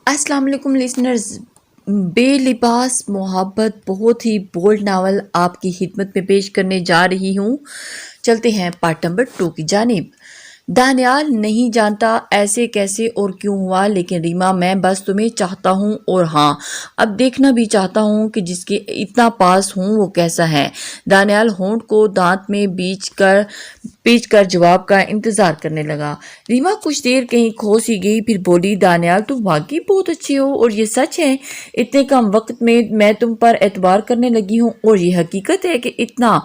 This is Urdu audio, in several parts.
السلام علیکم لسنرز، بے لباس محبت بہت ہی بولڈ ناول آپ کی خدمت میں پیش کرنے جا رہی ہوں۔ چلتے ہیں پارٹ نمبر 2 کی جانب۔ دانیال نہیں جانتا ایسے کیسے اور کیوں ہوا، لیکن ریما میں بس تمہیں چاہتا ہوں، اور ہاں اب دیکھنا بھی چاہتا ہوں کہ جس کے اتنا پاس ہوں وہ کیسا ہے۔ دانیال ہونٹ کو دانت میں پیچ کر جواب کا انتظار کرنے لگا۔ ریما کچھ دیر کہیں کھو سی گئی، پھر بولی، دانیال تم واقعی بہت اچھے ہو، اور یہ سچ ہے اتنے کم وقت میں تم پر اعتبار کرنے لگی ہوں، اور یہ حقیقت ہے کہ اتنا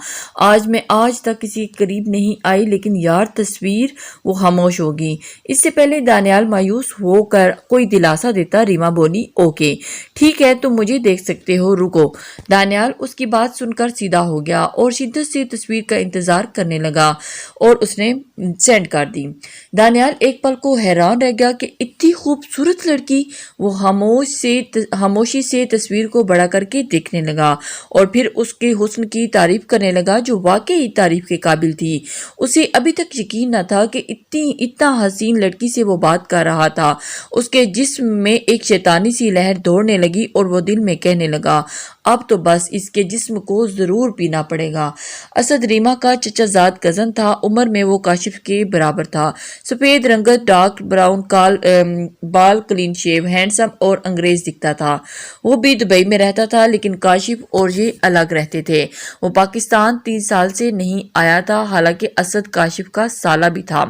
میں آج تک کسی قریب نہیں آئی، لیکن یار تصویر۔ وہ خاموش ہوگی۔ اس سے پہلے دانیال مایوس ہو کر کوئی دلاسا دیتا، ریما بولی، اوکے ٹھیک ہے تم مجھے دیکھ سکتے ہو، رکو۔ دانیال اس کی بات سن کر سیدھا ہو گیا اور شدت سے تصویر کا انتظار کرنے لگا، اور اس نے سینڈ کر دی۔ دانیال ایک پل کو حیران رہ گیا کہ اتنی خوبصورت لڑکی۔ وہ خاموشی سے تصویر کو بڑا کر کے دیکھنے لگا، اور پھر اس کے حسن کی تعریف کرنے لگا جو واقعی تعریف کے قابل تھی۔ اسے ابھی تک یقین نہ تھا کہ اتنا حسین لڑکی سے وہ بات کر رہا تھا۔ اس کے جسم میں ایک شیطانی سی لہر دوڑنے لگی، اور وہ دل میں کہنے لگا، اب تو بس اس کے جسم کو ضرور پینا پڑے گا۔ اسد ریما کا چچا زاد کزن تھا، عمر میں وہ کاشف کے برابر تھا۔ سفید رنگت، ڈارک براؤن بال، کلین شیو، ہینڈسم اور انگریز دکھتا تھا۔ وہ بھی دبئی میں رہتا تھا، لیکن کاشف اور یہ الگ رہتے تھے۔ وہ پاکستان 3 سال سے نہیں آیا تھا، حالانکہ اسد کاشف کا سالہ بھی تھا،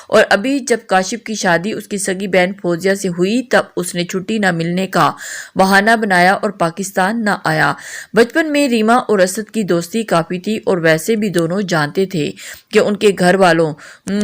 اور ابھی جب کاشف کی شادی اس کی سگی بہن فوزیہ سے ہوئی تب اس نے چھٹی نہ ملنے کا بہانہ بنایا اور پاکستان نہ آیا۔ بچپن میں ریما اور اسد کی دوستی کافی تھی، اور ویسے بھی دونوں جانتے تھے کہ ان کے گھر والوں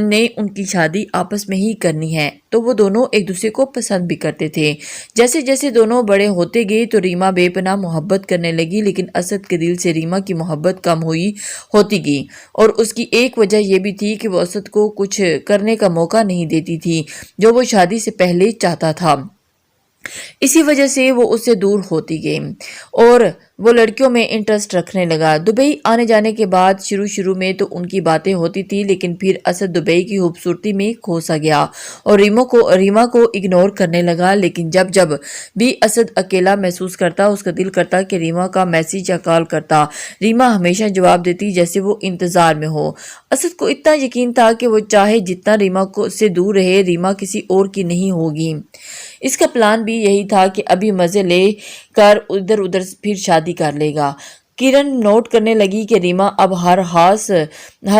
نے ان کی شادی آپس میں ہی کرنی ہے، تو وہ دونوں ایک دوسرے کو پسند بھی کرتے تھے۔ جیسے جیسے دونوں بڑے ہوتے گئے تو ریما بے پناہ محبت کرنے لگی، لیکن اسد کے دل سے ریما کی محبت کم ہوتی گئی، اور اس کی ایک وجہ یہ بھی تھی کہ وہ اسد کو کچھ کرنے کا موقع نہیں دیتی تھی جو وہ شادی سے پہلے چاہتا تھا۔ اسی وجہ سے وہ اس سے دور ہوتی گئی، اور وہ لڑکیوں میں انٹرسٹ رکھنے لگا۔ دبئی آنے جانے کے بعد شروع میں تو ان کی باتیں ہوتی تھی، لیکن پھر اسد دبئی کی خوبصورتی میں کھو سا گیا اور ریما کو اگنور کرنے لگا۔ لیکن جب بھی اسد اکیلا محسوس کرتا، اس کا دل کرتا کہ ریما کا میسج یا کال کرتا۔ ریما ہمیشہ جواب دیتی جیسے وہ انتظار میں ہو۔ اسد کو اتنا یقین تھا کہ وہ چاہے جتنا ریما سے دور رہے، ریما کسی اور کی نہیں ہوگی۔ اس کا پلان بھی یہی تھا کہ ابھی مزے لے کر ادھر پھر شادی کر لے گا۔ کرن نوٹ کرنے لگی کہ ریما اب ہر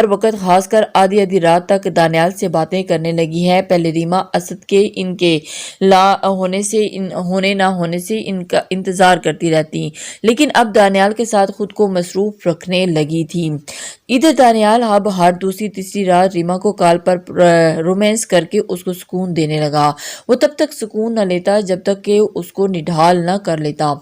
وقت خاص کر آدھی رات تک دانیال سے باتیں کرنے لگی ہے۔ پہلے ریما اسد کے ان کے ہونے نہ ہونے سے ان کا انتظار کرتی رہتی، لیکن اب دانیال کے ساتھ خود کو مصروف رکھنے لگی تھی۔ ادھر دانیال اب ہر دوسری تیسری رات ریما کو کال پر رومانس کر کے اس کو سکون دینے لگا۔ وہ تب تک سکون نہ لیتا جب تک کہ اس کو نڈھال نہ کر لیتا،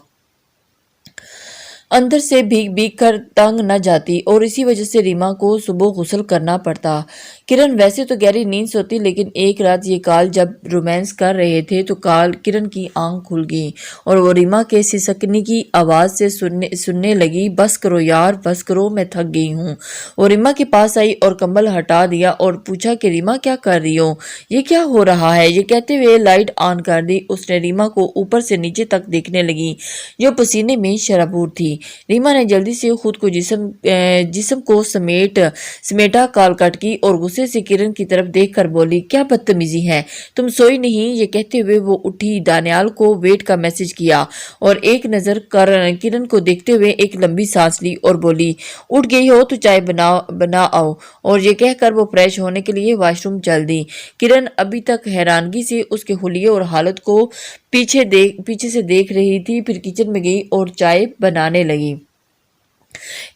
اندر سے بھیگ کر تنگ نہ جاتی، اور اسی وجہ سے ریما کو صبح غسل کرنا پڑتا۔ کرن ویسے تو گہری نیند سوتی، لیکن ایک رات یہ کال جب رومانس کر رہے تھے تو کرن کی آنکھ کھل گئی، اور وہ ریما کے سسکنے کی آواز سے سننے لگی، بس کرو یار بس کرو، میں تھک گئی ہوں۔ وہ ریما کے پاس آئی اور کمبل ہٹا دیا اور پوچھا کہ ریما کیا کر رہی ہو، یہ کیا ہو رہا ہے؟ یہ کہتے ہوئے لائٹ آن کر دی۔ اس نے ریما کو اوپر سے نیچے تک دیکھنے لگی جو پسینے میں شرابور تھی۔ ریما نے جلدی سے خود کو جسم کو سمیٹا، کال کٹ کی اور غصے سے کرن کی طرف دیکھ کر بولی، کیا بدتمیزی ہے، تم سوئی نہیں؟ یہ کہتے ہوئے وہ اٹھی، دانیال کو ویٹ کا میسج کیا اور ایک نظر کرن کو دیکھتے ہوئے ایک لمبی سانس لی اور بولی، اٹھ گئی ہو تو چائے بنا آؤ، اور یہ کہہ کر وہ فریش ہونے کے لیے واش روم چل دی۔ کرن ابھی تک حیرانگی سے اس کے حلیے اور حالت کو پیچھے سے دیکھ رہی تھی، پھر کچن میں گئی اور چائے بنانے لگی۔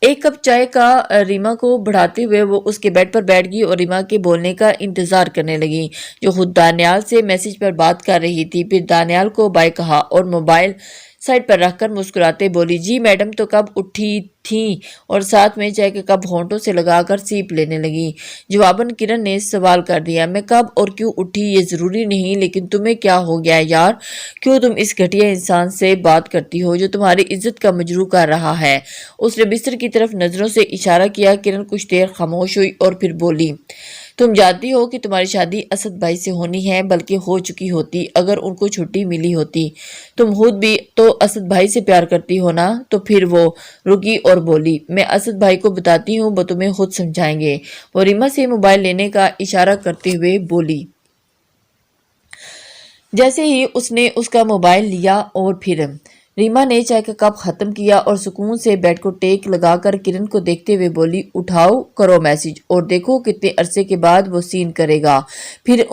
ایک کپ چائے کا ریما کو بڑھاتے ہوئے وہ اس کے بیڈ پر بیٹھ گئی اور ریما کے بولنے کا انتظار کرنے لگی، جو خود دانیال سے میسج پر بات کر رہی تھی۔ پھر دانیال کو بائے کہا اور موبائل سائڈ پر رکھ کر مسکراتے بولی، جی میڈم تو کب اٹھی تھیں؟ اور ساتھ میں چائے کا کپ ہونٹوں سے لگا کر سیپ لینے لگی۔ جواباً کرن نے سوال کر دیا، میں کب اور کیوں اٹھی یہ ضروری نہیں، لیکن تمہیں کیا ہو گیا یار، کیوں تم اس گھٹیا انسان سے بات کرتی ہو جو تمہاری عزت کا مجروح کر رہا ہے؟ اس نے بستر کی طرف نظروں سے اشارہ کیا۔ کرن کچھ دیر خاموش ہوئی اور پھر بولی، تم جانتی ہو کہ تمہاری شادی اسد بھائی سے ہونی ہے، بلکہ ہو چکی ہوتی اگر ان کو چھٹی ملی ہوتی۔ تم خود بھی تو اسد بھائی سے پیار کرتی ہو نا؟ تو پھر وہ رکی اور بولی، میں اسد بھائی کو بتاتی ہوں، وہ تمہیں خود سمجھائیں گے۔ وہ ریما سے موبائل لینے کا اشارہ کرتے ہوئے بولی۔ جیسے ہی اس نے اس کا موبائل لیا اور پھر ریما نے چائے کا کپ ختم کیا اور سکون سے بیڈ کو ٹیک لگا کر کرن کو دیکھتے ہوئے بولی، اٹھاؤ، کرو میسج اور دیکھو کتنے عرصے کے بعد وہ سین کرے گا۔ پھر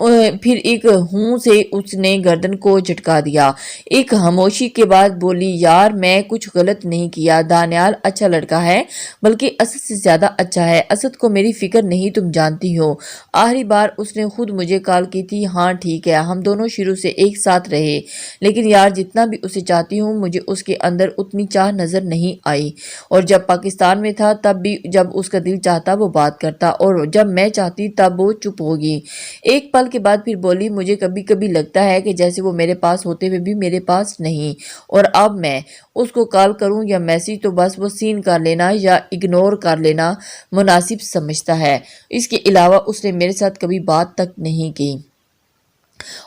ایک ہوں سے اس نے گردن کو جھٹکا دیا۔ ایک خاموشی کے بعد بولی، یار میں کچھ غلط نہیں کیا، دانیال اچھا لڑکا ہے، بلکہ اسد سے زیادہ اچھا ہے۔ اسد کو میری فکر نہیں، تم جانتی ہو۔ آخری بار اس نے خود مجھے کال کی تھی۔ ہاں ٹھیک ہے، ہم دونوں شروع سے ایک ساتھ رہے، لیکن یار جتنا بھی اسے چاہتی ہوں مجھے اس کے اندر اتنی چاہ نظر نہیں آئی، اور جب پاکستان میں تھا تب بھی جب اس کا دل چاہتا وہ بات کرتا، اور جب میں چاہتی تب وہ چپ ہوگی۔ ایک پل کے بعد پھر بولی، مجھے کبھی کبھی لگتا ہے کہ جیسے وہ میرے پاس ہوتے ہوئے بھی میرے پاس نہیں، اور اب میں اس کو کال کروں یا میسج تو بس وہ سین کر لینا یا اگنور کر لینا مناسب سمجھتا ہے۔ اس کے علاوہ اس نے میرے ساتھ کبھی بات تک نہیں کی،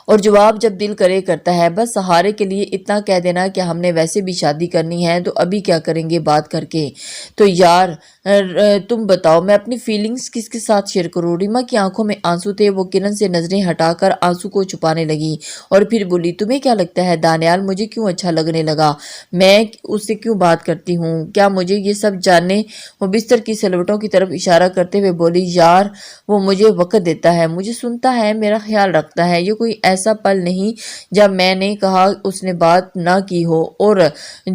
اور جواب جب دل کرے کرتا ہے۔ بس سہارے کے لیے اتنا کہہ دینا کہ ہم نے ویسے بھی شادی کرنی ہے، تو ابھی کیا کریں گے بات کر کے؟ تو یار تم بتاؤ میں اپنی فیلنگز کس کے ساتھ شیئر کروں؟ ریما کی آنکھوں میں آنسو تھے، وہ کرن سے نظریں ہٹا کر آنسو کو چھپانے لگی اور پھر بولی، تمہیں کیا لگتا ہے دانیال مجھے کیوں اچھا لگنے لگا؟ میں اس سے کیوں بات کرتی ہوں؟ کیا مجھے یہ سب جاننے؟ وہ بستر کی سلوٹوں کی طرف اشارہ کرتے ہوئے بولی، یار وہ مجھے وقت دیتا ہے، مجھے سنتا ہے، میرا خیال رکھتا ہے۔ یہ کوئی ایسا پل نہیں جب میں نے کہا اس نے بات نہ کی ہو، اور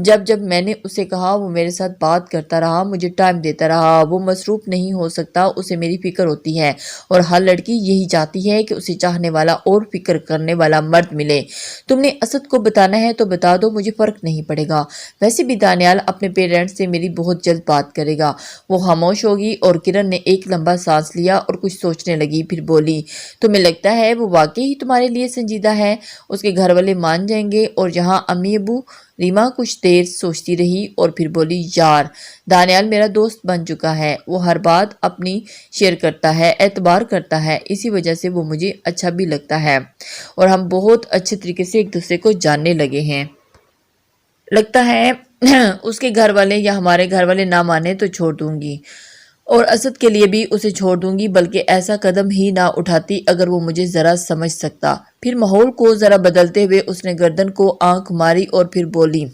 جب میں نے اسے کہا وہ میرے ساتھ بات کرتا رہا، مجھے ٹائم دیتا رہا۔ وہ مصروف نہیں ہو سکتا، اسے میری فکر ہوتی ہے، اور ہر لڑکی یہی چاہتی ہے کہ اسے چاہنے والا اور فکر کرنے والا مرد ملے۔ تم نے اسد کو بتانا ہے تو بتا دو، مجھے فرق نہیں پڑے گا۔ ویسے بھی دانیال اپنے پیرنٹس سے میری بہت جلد بات کرے گا۔ وہ خاموش ہوگی اور کرن نے ایک لمبا سانس لیا اور کچھ سوچنے لگی، پھر بولی، تمہیں لگتا ہے وہ واقعی ہی تمہارے لیے سنجیدہ ہے؟ اس کے گھر والے مان جائیں گے؟ اور جہاں امی ابو؟ ریما کچھ دیر سوچتی رہی اور پھر بولی، یار دانیال میرا دوست بن چکا ہے، وہ ہر بات اپنی شیئر کرتا ہے، اعتبار کرتا ہے، اسی وجہ سے وہ مجھے اچھا بھی لگتا ہے، اور ہم بہت اچھے طریقے سے ایک دوسرے کو جاننے لگے ہیں۔ لگتا ہے اس کے گھر والے یا ہمارے گھر والے نہ مانے تو چھوڑ دوں گی، اور اسد کے لیے بھی اسے چھوڑ دوں گی، بلکہ ایسا قدم ہی نہ اٹھاتی اگر وہ مجھے ذرا سمجھ سکتا۔ پھر ماحول کو ذرا بدلتے ہوئے اس نے گردن کو آنکھ ماری اور پھر بولی،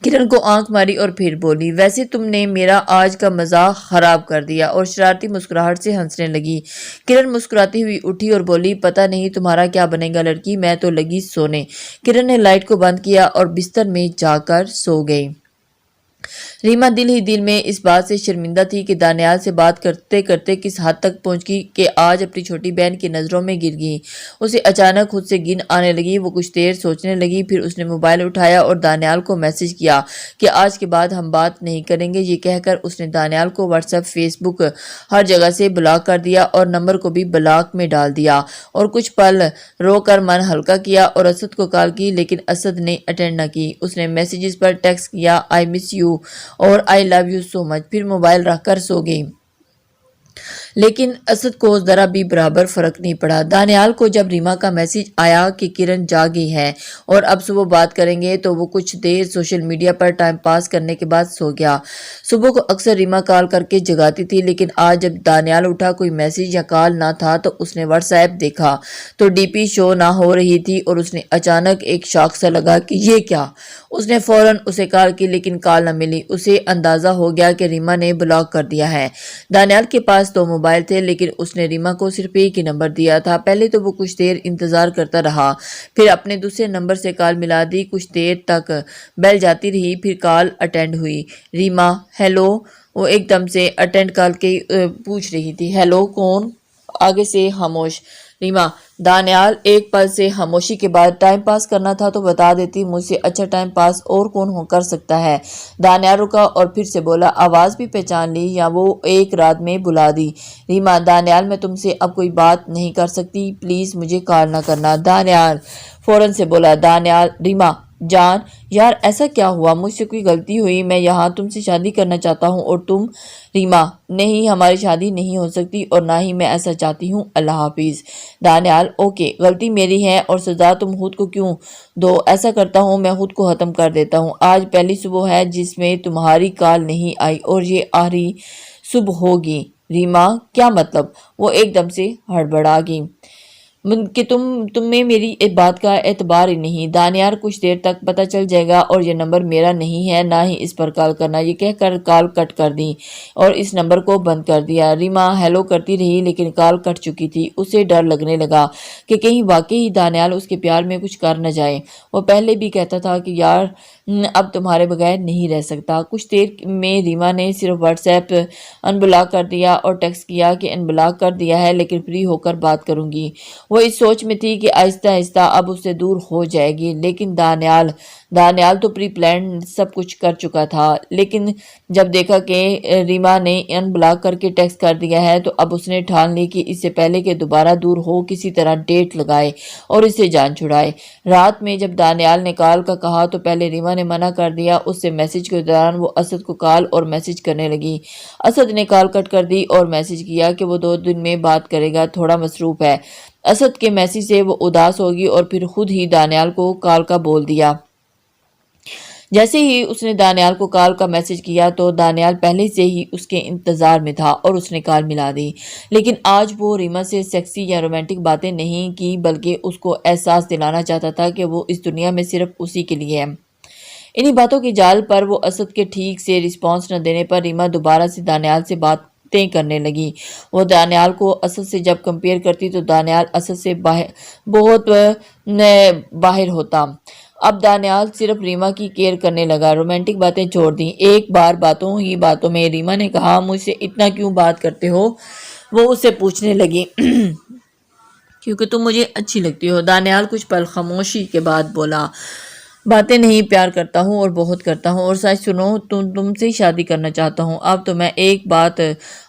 کرن کو آنکھ ماری اور پھر بولی، ویسے تم نے میرا آج کا مزاج خراب کر دیا، اور شرارتی مسکراہٹ سے ہنسنے لگی۔ کرن مسکراتی ہوئی اٹھی اور بولی، پتہ نہیں تمہارا کیا بنے گا لڑکی، میں تو لگی سونے۔ کرن نے لائٹ کو بند کیا اور بستر میں جا کر سو گئی۔ ریما دل ہی دل میں اس بات سے شرمندہ تھی کہ دانیال سے بات کرتے کرتے کس حد تک پہنچ گئی کہ آج اپنی چھوٹی بہن کی نظروں میں گر گئی۔ اسے اچانک خود سے گن آنے لگی، وہ کچھ دیر سوچنے لگی، پھر اس نے موبائل اٹھایا اور دانیال کو میسج کیا کہ آج کے بعد ہم بات نہیں کریں گے۔ یہ کہہ کر اس نے دانیال کو واٹس ایپ، فیس بک، ہر جگہ سے بلاک کر دیا اور نمبر کو بھی بلاک میں ڈال دیا، اور کچھ پل رو کر من ہلکا کیا اور اسد کو کال کی، لیکن اسد نے اٹینڈ نہ کی۔ اس نے میسیجز پر ٹیکسٹ کیا، آئی مس یو اور آئی لو یو سو مچ، پھر موبائل رکھ کر سو گئی۔ لیکن اسد کو ذرا بھی برابر فرق نہیں پڑا۔ دانیال کو جب ریما کا میسج آیا کہ کرن جا گئی ہے اور اب صبح بات کریں گے، تو وہ کچھ their social media per time pass کرنے کے بعد سو گیا۔ صبح کو اکثر ریما کال کر کے جگاتی تھی، لیکن آج جب دانیال اٹھا کوئی میسج یا کال نہ تھا تو اس نے واٹس ایپ دیکھا تو ڈی پی شو نہ ہو رہی تھی، اور اس نے اچانک ایک شاک سا لگا کہ یہ کیا۔ اس نے فوراً اسے کال کی، لیکن کال نہ ملی۔ اسے اندازہ ہو گیا کہ ریما نے بلاک کر دیا ہے۔ دانیال کے پاس دو موبائل تھے، لیکن اس نے ریما کو صرف ایک ہی نمبر دیا تھا۔ پہلے تو وہ کچھ دیر انتظار کرتا رہا، پھر اپنے دوسرے نمبر سے کال ملا دی۔ کچھ دیر تک بیل جاتی رہی، پھر کال اٹینڈ ہوئی۔ ریما، ہیلو۔ وہ ایک دم سے اٹینڈ کال کے پوچھ رہی تھی، ہیلو کون؟ آگے سے خاموش۔ ریما، دانیال۔ ایک پل سے خاموشی کے بعد، ٹائم پاس کرنا تھا تو بتا دیتی، مجھ سے اچھا ٹائم پاس اور کون کر سکتا ہے؟ دانیال رکا اور پھر سے بولا، آواز بھی پہچان لی یا وہ ایک رات میں بلا دی؟ ریما، دانیال میں تم سے اب کوئی بات نہیں کر سکتی، پلیز مجھے کال نہ کرنا۔ دانیال فوراً سے بولا، دانیال۔ ریما جان، یار ایسا کیا ہوا؟ مجھ سے کوئی غلطی ہوئی؟ میں یہاں تم سے شادی کرنا چاہتا ہوں اور تم؟ ریما: نہیں، ہماری شادی نہیں ہو سکتی اور نہ ہی میں ایسا چاہتی ہوں، اللہ حافظ۔ دانیال: اوکے، غلطی میری ہے اور سزا تم خود کو کیوں دو؟ ایسا کرتا ہوں میں خود کو ختم کر دیتا ہوں۔ آج پہلی صبح ہے جس میں تمہاری کال نہیں آئی اور یہ آخری صبح ہوگی۔ ریما: کیا مطلب؟ وہ ایک دم سے ہڑبڑا گئی کہ تم میں میری بات کا اعتبار ہی نہیں۔ دانیال: کچھ دیر تک پتہ چل جائے گا، اور یہ نمبر میرا نہیں ہے، نہ ہی اس پر کال کرنا۔ یہ کہہ کر کال کٹ کر دی اور اس نمبر کو بند کر دیا۔ ریما ہیلو کرتی رہی لیکن کال کٹ چکی تھی۔ اسے ڈر لگنے لگا کہ کہیں واقعی دانیال اس کے پیار میں کچھ کر نہ جائے۔ وہ پہلے بھی کہتا تھا کہ یار اب تمہارے بغیر نہیں رہ سکتا۔ کچھ دیر میں ریما نے صرف واٹس ایپ ان بلاک کر دیا اور ٹیکسٹ کیا کہ ان بلاک کر دیا ہے لیکن فری ہو کر بات کروں گی۔ وہ اس سوچ میں تھی کہ آہستہ آہستہ اب اس سے دور ہو جائے گی، لیکن دانیال تو پری پلان سب کچھ کر چکا تھا۔ لیکن جب دیکھا کہ ریما نے ان بلاک کر کے ٹیکسٹ کر دیا ہے تو اب اس نے ٹھان لی کہ اس سے پہلے کہ دوبارہ دور ہو کسی طرح ڈیٹ لگائے اور اس سے جان چھڑائے۔ رات میں جب دانیال نے کال کا کہا تو پہلے ریما نے منع کر دیا۔ اس سے میسج کے دوران وہ اسد کو کال اور میسج کرنے لگی۔ اسد نے کال کٹ کر دی اور میسج کیا کہ وہ 2 دن میں بات کرے گا، تھوڑا مصروف ہے۔ اسد کے میسج سے وہ اداس ہوگی اور پھر خود ہی دانیال کو کال کا بول دیا۔ جیسے ہی اس نے دانیال کو کال کا میسج کیا تو دانیال پہلے سے ہی اس کے انتظار میں تھا اور اس نے کال ملا دی، لیکن آج وہ ریما سے سیکسی یا رومانٹک باتیں نہیں کی بلکہ اس کو احساس دلانا چاہتا تھا کہ وہ اس دنیا میں صرف اسی کے لیے ہے۔ انہی باتوں کی جال پر وہ اسد کے ٹھیک سے رسپانس نہ دینے پر ریما دوبارہ سے دانیال سے باتیں کرنے لگی۔ وہ دانیال کو اسد سے جب کمپیئر کرتی تو دانیال اسد سے بہت باہر ہوتا۔ اب دانیال صرف ریما کی کیئر کرنے لگا، رومانٹک باتیں چھوڑ دیں۔ ایک بار باتوں ہی باتوں میں ریما نے کہا مجھ سے اتنا کیوں بات کرتے ہو؟ وہ اس سے پوچھنے لگی کیونکہ تم مجھے اچھی لگتی ہو۔ دانیال کچھ پل خاموشی کے بعد بولا باتیں نہیں، پیار کرتا ہوں اور بہت کرتا ہوں، اور سچ سنو تم سے شادی کرنا چاہتا ہوں۔ اب تو میں ایک بات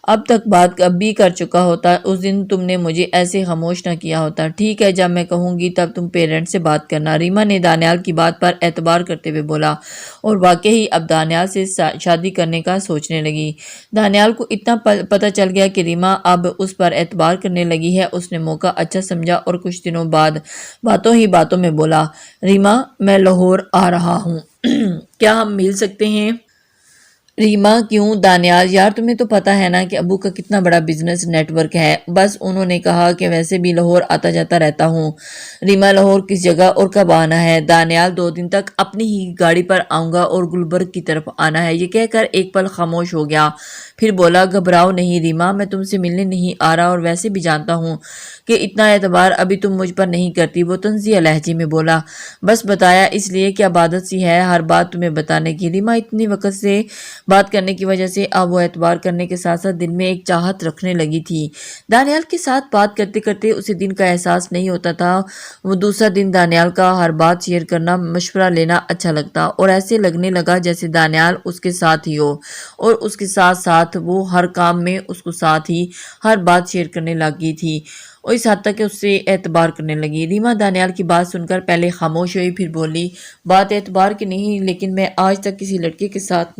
اب تک بات بھی کر چکا ہوتا، اس دن تم نے مجھے ایسے خاموش نہ کیا ہوتا۔ ٹھیک ہے، جب میں کہوں گی تب تم پیرنٹس سے بات کرنا۔ ریما نے دانیال کی بات پر اعتبار کرتے ہوئے بولا، اور واقعی اب دانیال سے شادی کرنے کا سوچنے لگی۔ دانیال کو اتنا پتہ چل گیا کہ ریما اب اس پر اعتبار کرنے لگی ہے۔ اس نے موقع اچھا سمجھا اور کچھ دنوں بعد باتوں ہی باتوں میں بولا، ریما میں لاہور آ رہا ہوں، کیا ہم مل سکتے ہیں؟ ریما: کیوں؟ دانیال: یار تمہیں تو پتہ ہے نا کہ ابو کا کتنا بڑا بزنس نیٹ ورک ہے، بس انہوں نے کہا کہ ویسے بھی لاہور آتا جاتا رہتا ہوں۔ ریما: لاہور کس جگہ اور کب آنا ہے؟ دانیال: 2 دن تک اپنی ہی گاڑی پر آؤں گا اور گلبرگ کی طرف آنا ہے۔ یہ کہہ کر ایک پل خاموش ہو گیا، پھر بولا، گھبراؤ نہیں ریما، میں تم سے ملنے نہیں آ رہا اور ویسے بھی جانتا ہوں کہ اتنا اعتبار ابھی تم مجھ پر نہیں کرتی۔ وہ طنزیہ لہجے میں بولا، بس بتایا اس لیے کہ اب عادت سی ہے ہر بات تمہیں بتانے کی۔ ریما اتنے وقت سے بات کرنے کی وجہ سے اب وہ اعتبار کرنے کے ساتھ ساتھ دل میں ایک چاہت رکھنے لگی تھی۔ دانیال کے ساتھ بات کرتے کرتے اسے دن کا احساس نہیں ہوتا تھا۔ وہ دوسرا دن دانیال کا ہر بات شیئر کرنا، مشورہ لینا اچھا لگتا اور ایسے لگنے لگا جیسے دانیال اس کے ساتھ ہی ہو، اور اس کے ساتھ ساتھ وہ ہر کام میں اس کو ساتھ ہی ہر بات شیئر کرنے لگی تھی، اور اس حد تک کہ اس سے اعتبار کرنے لگی۔ ریما دانیال کی بات سن کر پہلے خاموش ہوئی، پھر بولی، بات اعتبار کی نہیں، لیکن میں آج تک کسی لڑکے کے ساتھ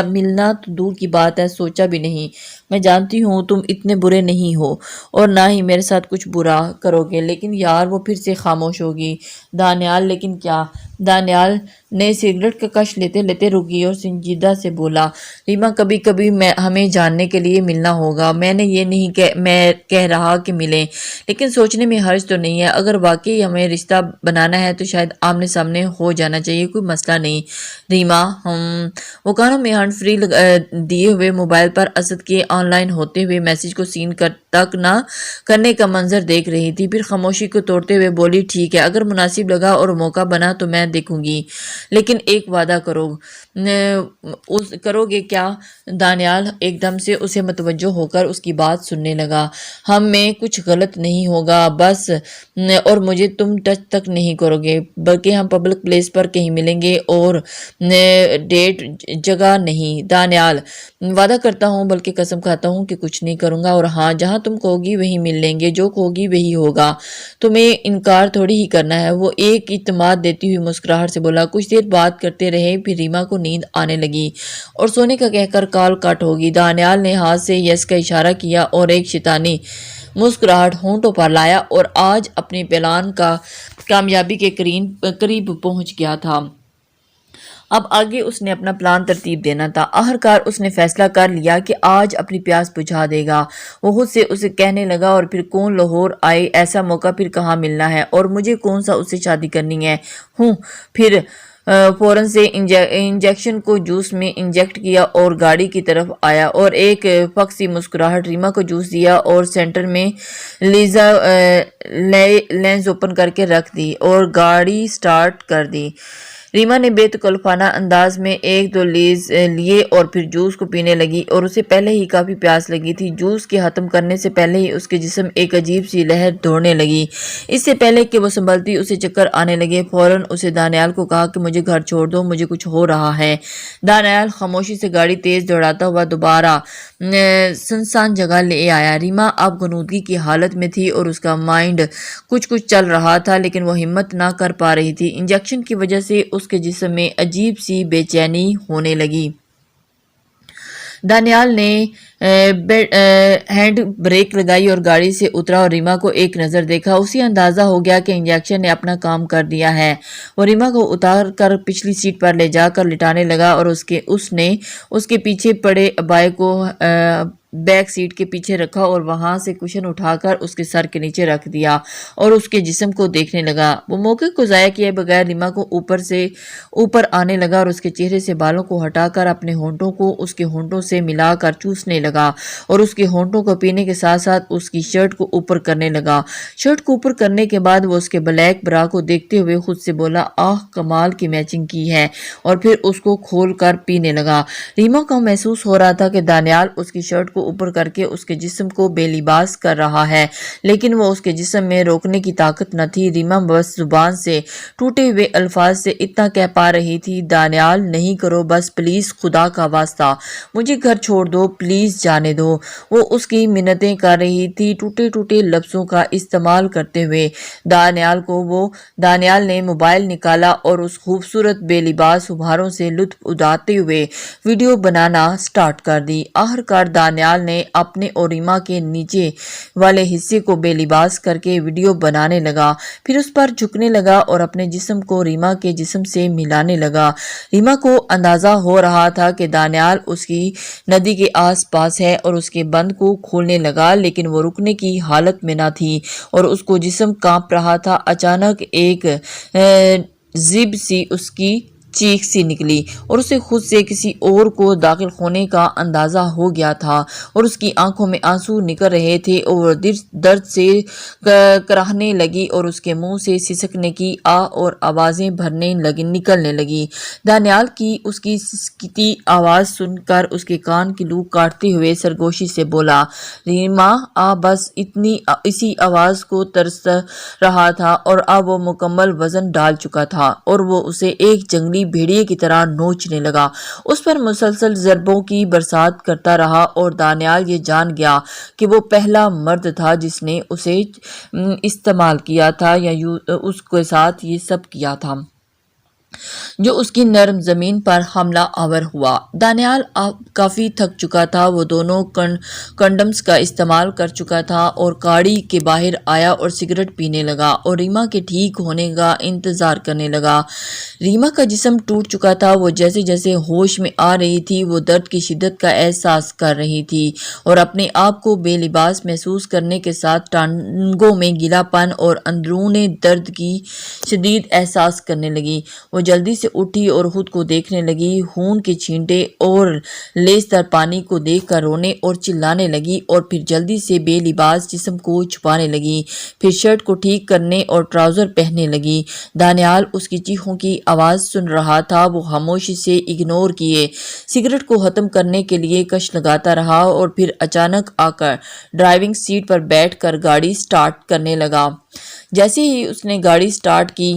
ملنا تو دور کی بات ہے سوچا بھی نہیں۔ میں جانتی ہوں تم اتنے برے نہیں ہو اور نہ ہی میرے ساتھ کچھ برا کرو گے، لیکن یار وہ پھر سے خاموش ہوگی۔ دانیال: لیکن کیا؟ دانیال نے سگریٹ کا کش لیتے لیتے رکی اور سنجیدہ سے بولا، ریما کبھی کبھی ہمیں جاننے کے لیے ملنا ہوگا۔ میں نے یہ نہیں میں کہہ رہا کہ ملیں، لیکن سوچنے میں حرج تو نہیں ہے۔ اگر واقعی ہمیں رشتہ بنانا ہے تو شاید آمنے سامنے ہو جانا چاہیے، کوئی مسئلہ نہیں۔ ریما وہ کانوں میں ہینڈ فری دیے ہوئے موبائل پر اسد کے آن لائن ہوتے ہوئے میسج کو سین تک نہ کرنے کا منظر دیکھ رہی تھی، پھر خاموشی کو توڑتے ہوئے بولی، ٹھیک ہے، اگر مناسب لگا اور موقع بنا تو میں دیکھوں گی، لیکن ایک وعدہ کرو گے کیا؟ دانیال ایک دم سے اسے متوجہ ہو کر اس کی بات سننے لگا، ہم میں کچھ غلط نہیں ہوگا بس، اور مجھے تم ٹچ تک نہیں کرو گے، بلکہ ہم پبلک پلیس پر کہیں ملیں گے اور ڈیٹ جگہ نہیں۔ دانیال: وعدہ کرتا ہوں، بلکہ قسم کھاتا ہوں کہ کچھ نہیں کروں گا، اور ہاں جہاں تم کہوگی وہی مل لیں گے، جو کہوگی وہی ہوگا، تمہیں انکار تھوڑی ہی کرنا ہے۔ وہ ایک اعتماد دیتی ہوئی مسکراہٹ سے بولا۔ کچھ دیر بات کرتے رہے، پھر ریما کو نیند آنے لگی اور سونے کا کہہ کر کال کٹ ہوگی۔ دانیال نے ہاتھ سے یس کا اشارہ کیا اور ایک شیطانی مسکراہٹ ہونٹوں پر لایا اور آج اپنے پلان کا کامیابی کے قریب پہنچ گیا تھا۔ اب آگے اس نے اپنا پلان ترتیب دینا تھا۔ آخرکار اس نے فیصلہ کر لیا کہ آج اپنی پیاس بجھا دے گا۔ وہ خود سے اسے کہنے لگا، اور پھر کون لاہور آئے، ایسا موقع پھر کہاں ملنا ہے، اور مجھے کون سا اس سے شادی کرنی ہے۔ پھر فوراً سے انجیکشن کو جوس میں انجیکٹ کیا اور گاڑی کی طرف آیا اور ایک پھکی مسکراہٹ ریما کو جوس دیا اور سینٹر میں لیزا لینز اوپن کر کے رکھ دی اور گاڑی سٹارٹ کر دی۔ ریما نے بے تکلفانہ انداز میں ایک دو لیز لیے اور پھر جوس کو پینے لگی، اور اسے پہلے ہی کافی پیاس لگی تھی۔ جوس کے ختم کرنے سے پہلے ہی اس کے جسم ایک عجیب سی لہر دوڑنے لگی۔ اس سے پہلے کہ وہ سنبھلتی اسے چکر آنے لگے۔ فوراً اسے دانیال کو کہا کہ مجھے گھر چھوڑ دو، مجھے کچھ ہو رہا ہے۔ دانیال خاموشی سے گاڑی تیز دوڑاتا ہوا دوبارہ سنسان جگہ لے آیا۔ ریما اب غنودگی کی حالت میں تھی اور اس کا مائنڈ کچھ چل رہا تھا، لیکن وہ ہمت نہ کر پا رہی تھی۔ انجیکشن کی وجہ سے اس کے جسم میں عجیب سی بے چینی ہونے لگی۔ دانیال نے ہینڈ بریک لگائی اور گاڑی سے اترا اور ریما کو ایک نظر دیکھا۔ اسے اندازہ ہو گیا کہ انجیکشن نے اپنا کام کر دیا ہے۔ وہ ریما کو اتار کر پچھلی سیٹ پر لے جا کر لٹانے لگا اور اس نے اس کے پیچھے پڑے ابائے کو بیک سیٹ کے پیچھے رکھا اور وہاں سے کشن اٹھا کر اس کے سر کے نیچے رکھ دیا اور اس کے جسم کو دیکھنے لگا۔ وہ موقع کو ضائع کیے بغیر ریما کو اوپر آنے لگا اور اس کے چہرے سے بالوں کو ہٹا کر اپنے ہونٹوں کو اس کے ہونٹوں سے ملا کر چوسنے لگا اور اس کے ہونٹوں کو پینے کے ساتھ ساتھ اس کی شرٹ کو اوپر کرنے لگا۔ شرٹ کو اوپر کرنے کے بعد وہ اس کے بلیک برا کو دیکھتے ہوئے خود سے بولا، آہ کمال کی میچنگ کی ہے، اور پھر اس کو کھول کر پینے لگا۔ ریما کو محسوس ہو رہا تھا کہ دانیال اس کی شرٹ کو اوپر کر کے اس کے جسم کو بے لباس کر رہا ہے، لیکن وہ اس کے جسم میں روکنے کی طاقت نہ تھی۔ ریما بس زبان سے ٹوٹے ہوئے الفاظ سے اتنا کہہ پا رہی تھی، دانیال نہیں کرو بس پلیز، خدا کا واسطہ مجھے گھر چھوڑ دو، پلیز جانے دو۔ وہ اس کی منتیں کر رہی تھی، ٹوٹے لفظوں کا استعمال کرتے ہوئے۔ دانیال نے موبائل نکالا اور اس خوبصورت بے لباس ابھاروں سے لطف اٹھاتے ہوئے ویڈیو بنانا سٹارٹ کر دی۔ آخرکار دانیال نے اپنے اور ریما کے نیچے والے حصے کو بے لباس کر کے ویڈیو بنانے لگا، پھر اس پر جھکنے لگا اور اپنے جسم کو ریما کے جسم سے ملانے لگا۔ ریما کو اندازہ ہو رہا تھا کہ دانیال اس کی ندی کے آس پاس ہے اور اس کے بند کو کھولنے لگا، لیکن وہ رکنے کی حالت میں نہ تھی اور اس کو جسم کانپ رہا تھا۔ اچانک ایک زب سی اس کی چیخ سی نکلی اور اسے خود سے کسی اور کو داخل ہونے کا اندازہ ہو گیا تھا اور اس کی آنکھوں میں آنسو نکل رہے تھے اور درد سے کراہنے لگی اور اس کے منہ سے سسکنے کی اور آوازیں نکلنے لگی۔ دانیال کی اس کی سسکتی آواز سن کر اس کے کان کی لو کاٹتے ہوئے سرگوشی سے بولا، ریما بس اسی آواز کو ترس رہا تھا اور اب وہ مکمل وزن ڈال چکا تھا اور وہ اسے ایک جنگلی بھیڑیے کی طرح نوچنے لگا۔ اس پر مسلسل ضربوں کی برسات کرتا رہا اور دانیال یہ جان گیا کہ وہ پہلا مرد تھا جس نے اسے استعمال کیا تھا یا اس کے ساتھ یہ سب کیا تھا جو اس کی نرم زمین پر حملہ آور ہوا۔ دانیال کافی تھک چکا تھا، وہ دونوں کنڈمز کا استعمال کر چکا تھا اور گاڑی کے باہر آیا اور سگریٹ پینے لگا اور ریما کے ٹھیک ہونے کا انتظار کرنے لگا۔ ریما کا جسم ٹوٹ چکا تھا، وہ جیسے جیسے ہوش میں آ رہی تھی وہ درد کی شدت کا احساس کر رہی تھی اور اپنے آپ کو بے لباس محسوس کرنے کے ساتھ ٹانگوں میں گیلا پن اور اندرون درد کی شدید احساس کرنے لگی۔ وہ جلدی سے اٹھی اور خود کو دیکھنے لگی، خون کے چھینٹے اور لیسدار پانی کو دیکھ کر رونے اور چلانے لگی اور پھر جلدی سے بے لباس جسم کو چھپانے لگی، پھر شرٹ کو ٹھیک کرنے اور ٹراؤزر پہننے لگی۔ دانیال اس کی چیخوں کی آواز سن رہا تھا، وہ خاموشی سے اگنور کیے سگریٹ کو ختم کرنے کے لیے کش لگاتا رہا اور پھر اچانک آ کر ڈرائیونگ سیٹ پر بیٹھ کر گاڑی سٹارٹ کرنے لگا۔ جیسے ہی اس نے گاڑی سٹارٹ کی